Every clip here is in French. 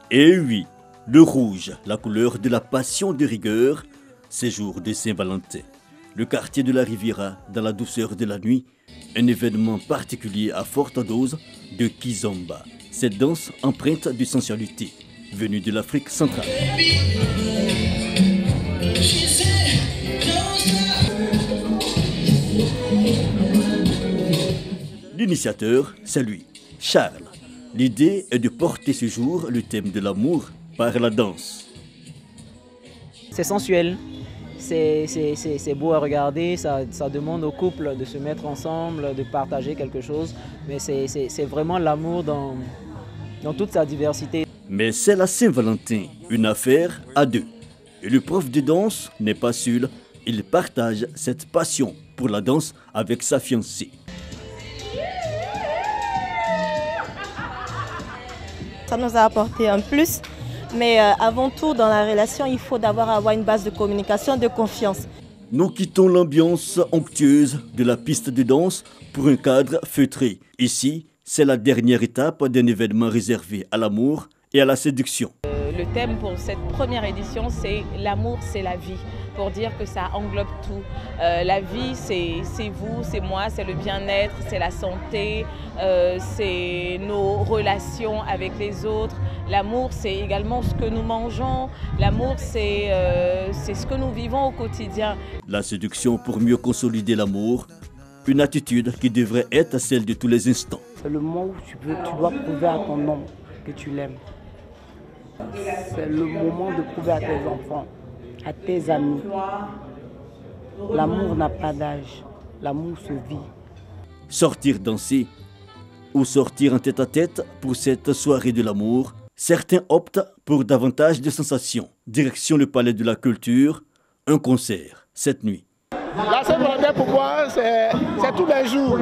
Et oui, le rouge, la couleur de la passion de rigueur, ces jours de Saint-Valentin. Le quartier de la Riviera, dans la douceur de la nuit, un événement particulier à forte dose de kizomba. Cette danse empreinte de sensualité, venue de l'Afrique centrale. L'initiateur, c'est lui, Charles. L'idée est de porter ce jour le thème de l'amour par la danse. C'est sensuel, c'est beau à regarder, ça demande au couple de se mettre ensemble, de partager quelque chose, mais c'est vraiment l'amour dans toute sa diversité. Mais c'est la Saint-Valentin, une affaire à deux. Et le prof de danse n'est pas seul, il partage cette passion pour la danse avec sa fiancée. Ça nous a apporté un plus, mais avant tout, dans la relation, il faut d'abord avoir une base de communication, de confiance. Nous quittons l'ambiance onctueuse de la piste de danse pour un cadre feutré. Ici, c'est la dernière étape d'un événement réservé à l'amour et à la séduction. Le thème pour cette première édition, c'est l'amour, c'est la vie, pour dire que ça englobe tout. La vie, c'est vous, c'est moi, c'est le bien-être, c'est la santé, c'est nos relations avec les autres. L'amour, c'est également ce que nous mangeons. L'amour, c'est ce que nous vivons au quotidien. La séduction pour mieux consolider l'amour, une attitude qui devrait être celle de tous les instants. C'est le moment où tu dois prouver à ton homme que tu l'aimes. C'est le moment de prouver à tes enfants, à tes amis. L'amour n'a pas d'âge, l'amour se vit. Sortir danser ou sortir en tête-à-tête pour cette soirée de l'amour, certains optent pour davantage de sensations. Direction le Palais de la Culture, un concert cette nuit. La Saint-Valentin pour moi, c'est tous les jours,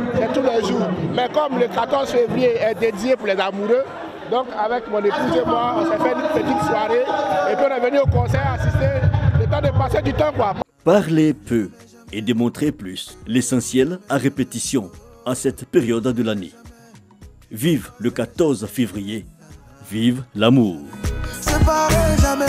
Mais comme le 14 février est dédié pour les amoureux, donc avec mon épouse et moi, on s'est fait une petite soirée et puis on est venu au concert assister, le temps de passer du temps quoi. Parler peu et démontrer plus, l'essentiel à répétition en cette période de l'année. Vive le 14 février, vive l'amour. Séparés, jamais,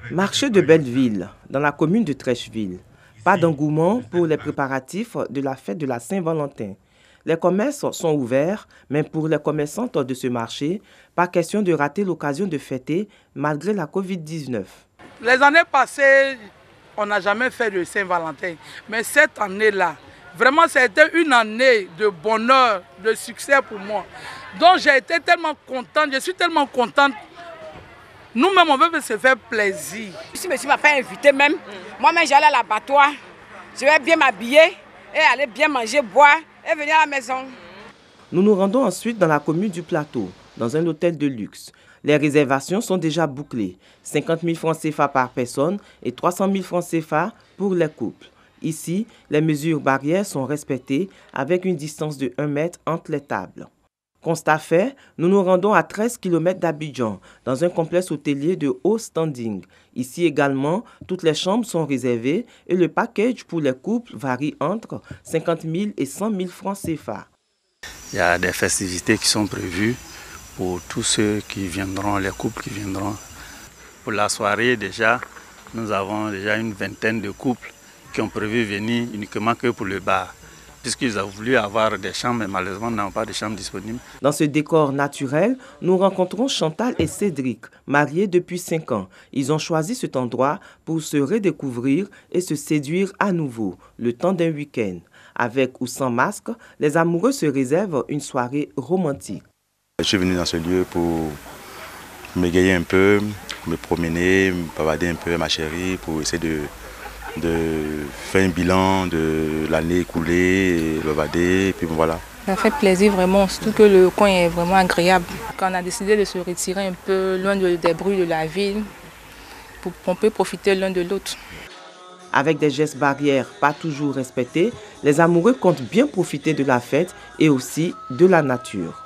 Marché de Belleville, dans la commune de Trècheville. Pas d'engouement pour les préparatifs de la fête de la Saint-Valentin. Les commerces sont ouverts, mais pour les commerçantes de ce marché, pas question de rater l'occasion de fêter malgré la Covid-19. Les années passées, on n'a jamais fait de Saint-Valentin. Mais cette année-là, vraiment, c'était une année de bonheur, de succès pour moi. Donc j'ai été tellement contente, je suis tellement contente. Nous-mêmes, on veut se faire plaisir. Si monsieur m'a fait inviter même, moi-même j'allais à l'abattoir, je vais bien m'habiller et aller bien manger, boire et venir à la maison. Nous nous rendons ensuite dans la commune du Plateau, dans un hôtel de luxe. Les réservations sont déjà bouclées, 50 000 francs CFA par personne et 300 000 francs CFA pour les couples. Ici, les mesures barrières sont respectées avec une distance de 1 mètre entre les tables. Constat fait, nous nous rendons à 13 km d'Abidjan, dans un complexe hôtelier de haut standing. Ici également, toutes les chambres sont réservées et le package pour les couples varie entre 50 000 et 100 000 francs CFA. Il y a des festivités qui sont prévues pour tous ceux qui viendront, les couples qui viendront. Pour la soirée, déjà, nous avons déjà une vingtaine de couples qui ont prévu venir uniquement que pour le bar. Puisqu'ils ont voulu avoir des chambres, mais malheureusement, n'ont pas de chambres disponibles. Dans ce décor naturel, nous rencontrons Chantal et Cédric, mariés depuis 5 ans. Ils ont choisi cet endroit pour se redécouvrir et se séduire à nouveau, le temps d'un week-end. Avec ou sans masque, les amoureux se réservent une soirée romantique. Je suis venu dans ce lieu pour m'égayer un peu, me promener, me bavader un peu avec ma chérie, pour essayer de faire un bilan de l'année écoulée, bavader, et puis voilà. Ça fait plaisir vraiment, surtout que le coin est vraiment agréable. Quand on a décidé de se retirer un peu loin des bruits de la ville, pour qu'on puisse profiter l'un de l'autre. Avec des gestes barrières pas toujours respectés, les amoureux comptent bien profiter de la fête et aussi de la nature.